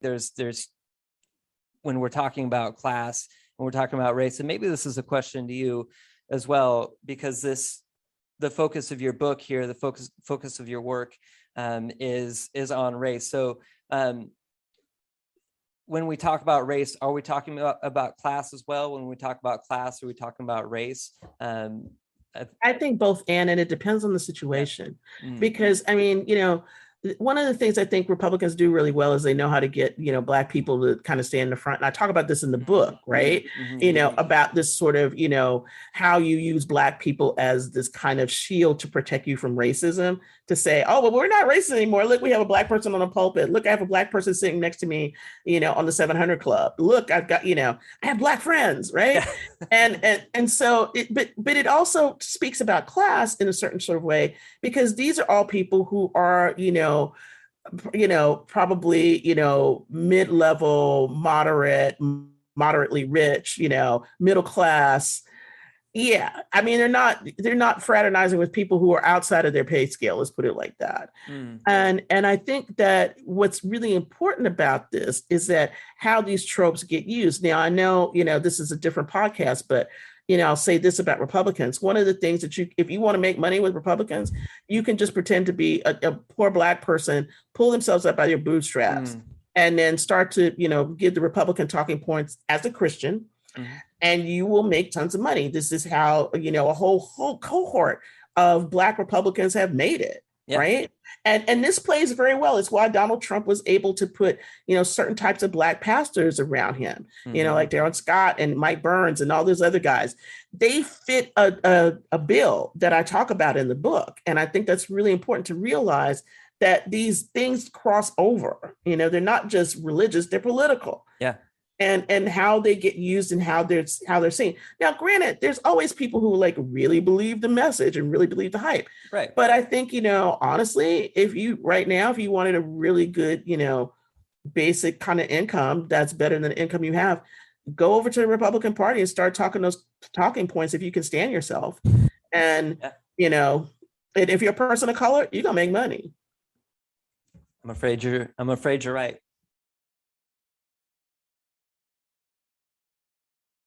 there's when we're talking about class and we're talking about race, and maybe this is a question to you as well, because the focus of your book here, the focus of your work is on race. So when we talk about race, are we talking about class as well? When we talk about class, are we talking about race? I think both, and it depends on the situation. Yeah. Because I mean, one of the things I think Republicans do really well is they know how to get, Black people to kind of stay in the front. And I talk about this in the book, right? About this sort of, how you use Black people as this kind of shield to protect you from racism, to say, oh, well, we're not racist anymore. Look, we have a Black person on the pulpit. Look, I have a Black person sitting next to me, on the 700 Club. Look, I've got, I have Black friends, right? and so, but it also speaks about class in a certain sort of way, because these are all people who are, probably, mid-level, moderately rich, middle class. Yeah. I mean, they're not fraternizing with people who are outside of their pay scale. Let's put it like that. And I think that what's really important about this is that how these tropes get used. Now, I know, this is a different podcast, but I'll say this about Republicans. One of the things that if you want to make money with Republicans, you can just pretend to be a poor Black person, pull themselves up by their bootstraps, and then start to, give the Republican talking points as a Christian, and you will make tons of money. This is how, a whole cohort of Black Republicans have made it. Yep. Right. And this plays very well. It's why Donald Trump was able to put, certain types of Black pastors around him, like Darren Scott and Mike Burns and all those other guys. They fit a bill that I talk about in the book. And I think that's really important to realize, that these things cross over. They're not just religious, they're political. Yeah. And how they get used and how they're seen. Now, granted, there's always people who really believe the message and really believe the hype. Right. But I think, honestly, if you wanted a really good, basic kind of income that's better than the income you have, go over to the Republican Party and start talking those talking points if you can stand yourself. And, and if you're a person of color, you're gonna make money. I'm afraid you're right.